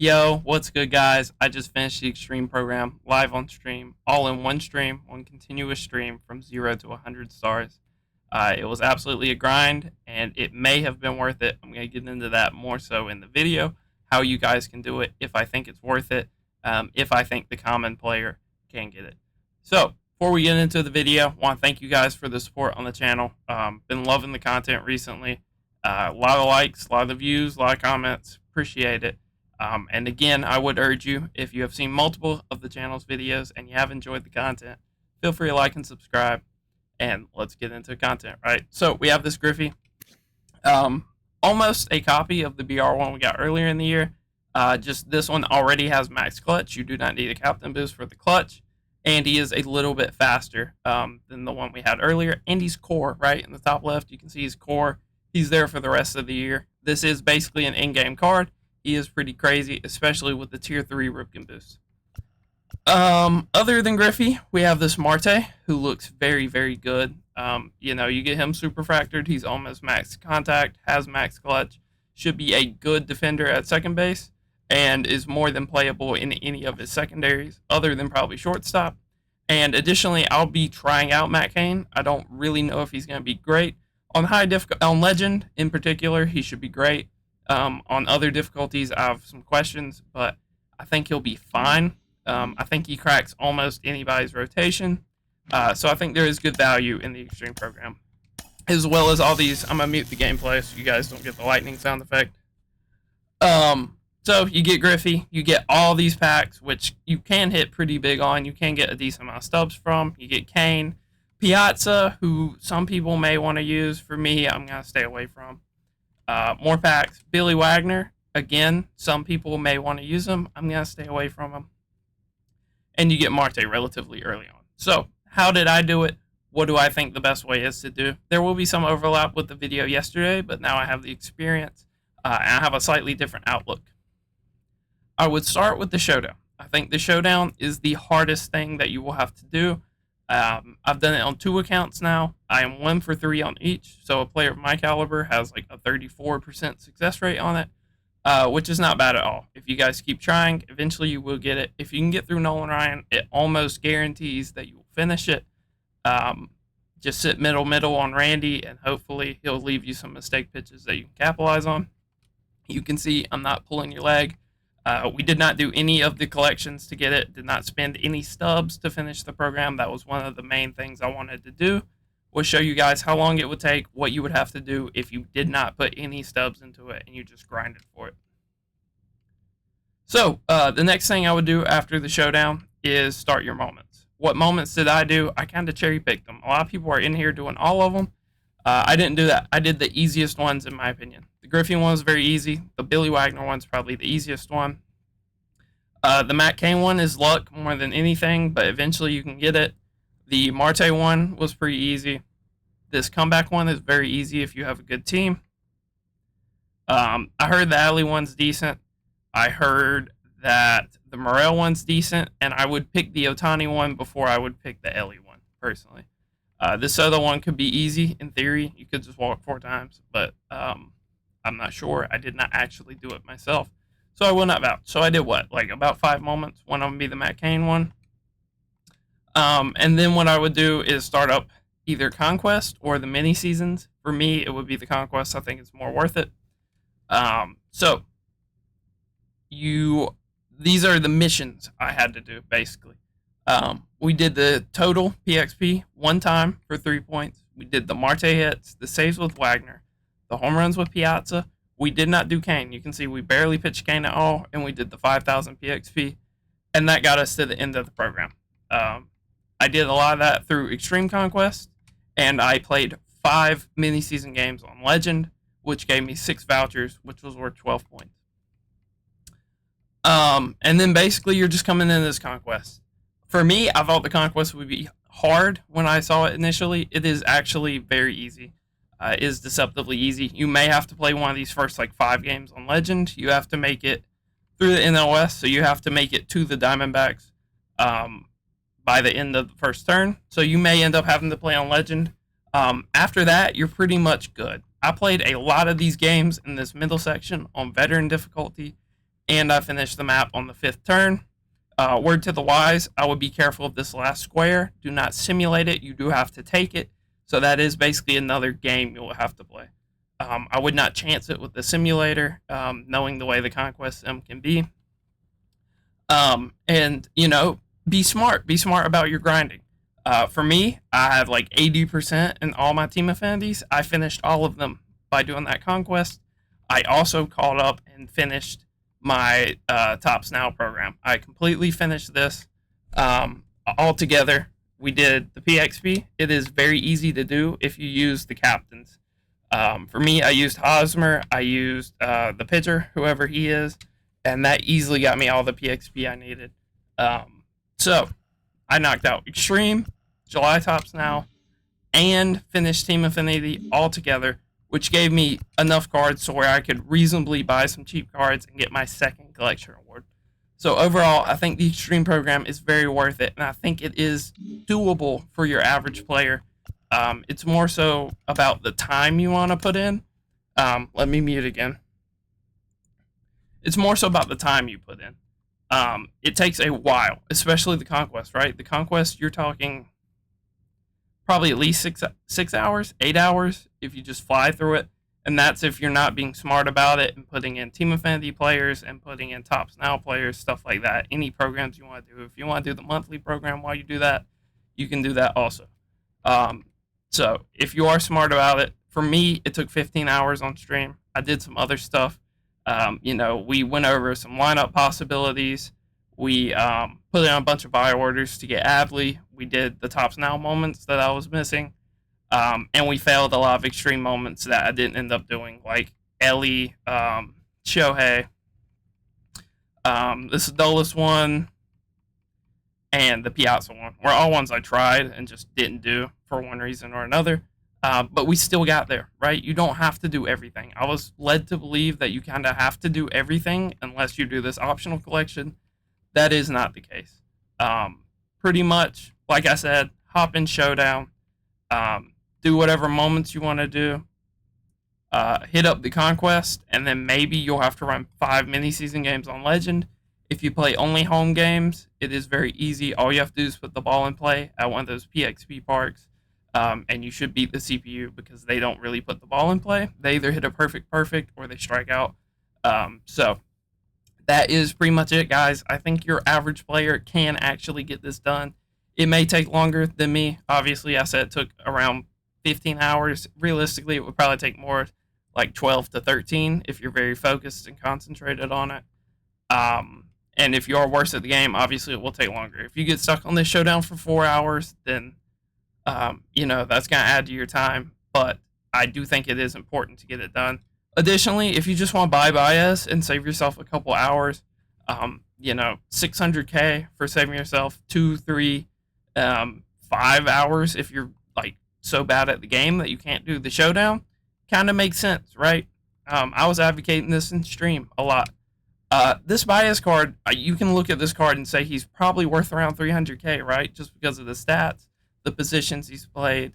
Yo, what's good, guys? I just finished the Extreme program live on stream, all in one stream, one continuous stream from 0 to 100 stars. It was absolutely a grind, and it may have been worth it. I'm going to get into that more so in the video, how you guys can do it, if I think it's worth it, if I think the common player can get it. So, before we get into the video, I want to thank you guys for the support on the channel. Been loving the content recently. A lot of likes, a lot of views, a lot of comments. Appreciate it. And again, I would urge you, if you have seen multiple of the channel's videos and you have enjoyed the content, feel free to like and subscribe, and let's get into content, right? So we have this Griffey, almost a copy of the BR one we got earlier in the year. Just this one already has max clutch. You do not need a captain boost for the clutch, and he is a little bit faster than the one we had earlier. And he's core, right? In the top left, you can see his core. He's there for the rest of the year. This is basically an in-game card. He is pretty crazy, especially with the tier 3 Ripken boost. Other than Griffey, we have this Marte, who looks very, very good. You get him super fractured. He's almost max contact, has max clutch, should be a good defender at second base, and is more than playable in any of his secondaries, other than probably shortstop. And additionally, I'll be trying out Matt Cain. I don't really know if he's going to be great. On on Legend in particular, he should be great. On other difficulties, I have some questions, but I think he'll be fine. I think he cracks almost anybody's rotation. So I think there is good value in the Extreme program. As well as all these, I'm going to mute the gameplay so you guys don't get the lightning sound effect. So you get Griffey, you get all these packs, which you can hit pretty big on. You can get a decent amount of stubs from. You get Kane, Piazza, who some people may want to use. For me, I'm going to stay away from. More packs. Billy Wagner. Again, some people may want to use him. I'm going to stay away from him. And you get Marte relatively early on. So, how did I do it? What do I think the best way is to do? There will be some overlap with the video yesterday, but now I have the experience, and I have a slightly different outlook. I would start with the showdown. I think the showdown is the hardest thing that you will have to do. I've done it on 2 accounts now. I am 1 for 3 on each, so a player of my caliber has like a 34% success rate on it, which is not bad at all. If you guys keep trying, eventually you will get it. If you can get through Nolan Ryan, it almost guarantees that you will finish it. Just sit middle on Randy, and hopefully he'll leave you some mistake pitches that you can capitalize on. You can see I'm not pulling your leg. We did not do any of the collections to get it, did not spend any stubs to finish the program. That was one of the main things I wanted to do, was show you guys how long it would take, what you would have to do if you did not put any stubs into it and you just grinded for it. So, the next thing I would do after the showdown is start your moments. What moments did I do? I kind of cherry picked them. A lot of people are in here doing all of them. I didn't do that. I did the easiest ones, in my opinion. The Griffey one was very easy. The Billy Wagner one's probably the easiest one. The Matt Cain one is luck more than anything, but eventually you can get it. The Marte one was pretty easy. This comeback one is very easy if you have a good team. I heard the Alley one's decent. I heard that the Morel one's decent, and I would pick the Otani one before I would pick the Ellie one, personally. This other one could be easy in theory. You could just walk 4 times, but I'm not sure. I did not actually do it myself, so I will not vouch. So I did what? Like about 5 moments. One of them would be the Matt Cain one. And then what I would do is start up either Conquest or the mini seasons. For me, it would be the Conquest. I think it's more worth it. So these are the missions I had to do, basically. We did the total PXP 1 time for 3 points. We did the Marte hits, the saves with Wagner, the home runs with Piazza. We did not do Kane. You can see we barely pitched Kane at all, and we did the 5,000 PXP, and that got us to the end of the program. I did a lot of that through Extreme Conquest, and I played 5 mini-season games on Legend, which gave me 6 vouchers, which was worth 12 points. And then basically you're just coming into this Conquest. For me, I thought the Conquest would be hard when I saw it initially. It is actually very easy. It is deceptively easy. You may have to play one of these first 5 games on Legend. You have to make it through the NLS, so you have to make it to the Diamondbacks by the end of the first turn. So you may end up having to play on Legend. After that, you're pretty much good. I played a lot of these games in this middle section on veteran difficulty, and I finished the map on the 5th turn. Word to the wise, I would be careful of this last square. Do not simulate it. You do have to take it. So that is basically another game you'll have to play. I would not chance it with the simulator, knowing the way the Conquest sim can be. And, be smart. Be smart about your grinding. For me, I have like 80% in all my team affinities. I finished all of them by doing that Conquest. I also caught up and finished my Tops Now program. I completely finished this all together. We did the PXP. It is very easy to do if you use the captains. For me, I used Hosmer. I used the pitcher, whoever he is, and that easily got me all the PXP I needed. So I knocked out Extreme, July Tops Now, and finished Team Affinity all together, which gave me enough cards to where I could reasonably buy some cheap cards and get my second collection award. So overall, I think the Extreme program is very worth it, and I think it is doable for your average player. It's more so about the time you want to put in. Let me mute again. It's more so about the time you put in. It takes a while, especially the Conquest, right? The Conquest, you're talking probably at least 6 hours, 8 hours if you just fly through it. And that's if you're not being smart about it and putting in Team Affinity players and putting in Tops Now players, stuff like that. Any programs you want to do. If you want to do the monthly program while you do that, you can do that also. So if you are smart about it, for me, it took 15 hours on stream. I did some other stuff. We went over some lineup possibilities. We put in a bunch of buy orders to get Adley. We did the Tops Now moments that I was missing. And we failed a lot of extreme moments that I didn't end up doing, like Ellie, Shohei, this Dulles one, and the Piazza one. Were all ones I tried and just didn't do for one reason or another. But we still got there, right? You don't have to do everything. I was led to believe that you kind of have to do everything unless you do this optional collection. That is not the case. Pretty much, like I said, hop in Showdown. Do whatever moments you want to do. Hit up the Conquest, and then maybe you'll have to run 5 mini-season games on Legend. If you play only home games, it is very easy. All you have to do is put the ball in play at one of those PXP parks, and you should beat the CPU because they don't really put the ball in play. They either hit a perfect, or they strike out. So that is pretty much it, guys. I think your average player can actually get this done. It may take longer than me. Obviously, I said it took around 15 hours. Realistically, it would probably take more, like 12 to 13 if you're very focused and concentrated on it. And if you are worse at the game, obviously it will take longer. If you get stuck on this Showdown for 4 hours, then that's going to add to your time. But I do think it is important to get it done. Additionally, if you just want to buy bias and save yourself a couple hours, 600K for saving yourself 2, 3, 5 hours if you're like so bad at the game that you can't do the Showdown, kind of makes sense, right? I was advocating this in stream a lot. This bias card, you can look at this card and say he's probably worth around 300K, right? Just because of the stats, the positions he's played,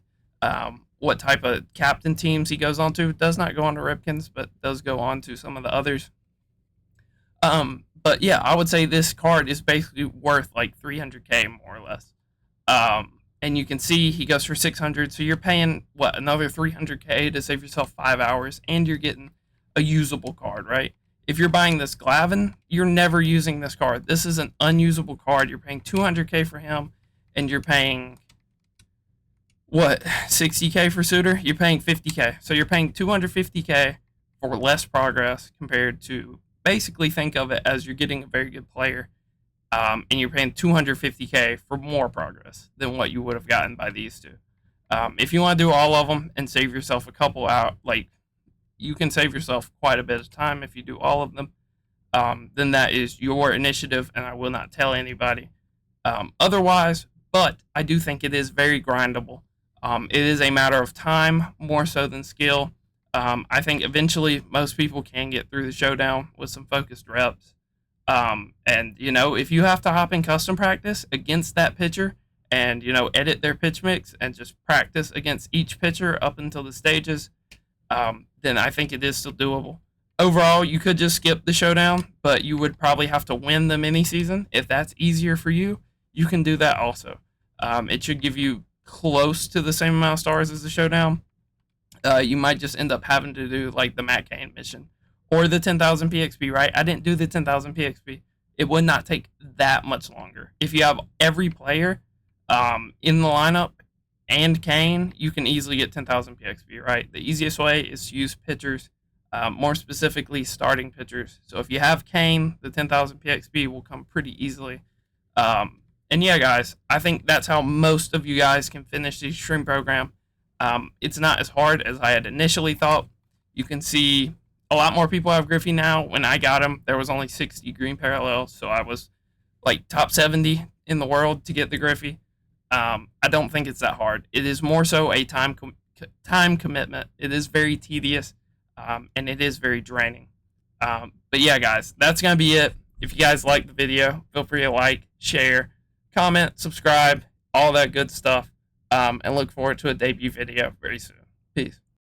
what type of captain teams he goes on to. Does not go on to Ripkins, but does go on to some of the others. But yeah, I would say this card is basically worth like 300K more or less. And you can see he goes for 600, so you're paying another 300K to save yourself 5 hours, and you're getting a usable card, right? If you're buying this Glavin, you're never using this card. This is an unusable card. You're paying 200K for him, and you're paying 60K for Suitor? You're paying 50K. So you're paying 250K for less progress compared to, basically think of it as you're getting a very good player, and you're paying 250K for more progress than what you would have gotten by these two. If you want to do all of them and save yourself a couple out, you can save yourself quite a bit of time if you do all of them. Then that is your initiative, and I will not tell anybody otherwise. But I do think it is very grindable. It is a matter of time more so than skill. I think eventually most people can get through the Showdown with some focused reps. And if you have to hop in custom practice against that pitcher and, edit their pitch mix and just practice against each pitcher up until the stages, then I think it is still doable. Overall, you could just skip the showdown, but you would probably have to win the mini season. If that's easier for you, you can do that also. It should give you close to the same amount of stars as the showdown. You might just end up having to do like the Matt Cain mission or the 10,000 PXP, right? I didn't do the 10,000 PXP. It would not take that much longer. If you have every player in the lineup and Cain, you can easily get 10,000 PXP, right? The easiest way is to use pitchers, more specifically starting pitchers. So if you have Cain, the 10,000 PXP will come pretty easily. And yeah, guys, I think that's how most of you guys can finish the stream program. It's not as hard as I had initially thought. You can see a lot more people have Griffey now. When I got him, there was only 60 green parallels, so I was like top 70 in the world to get the Griffey. I don't think it's that hard. It is more so a time commitment. It is very tedious, and it is very draining. But yeah, guys, that's going to be it. If you guys like the video, feel free to like, share, comment, subscribe, all that good stuff. And look forward to a debut video very soon. Peace.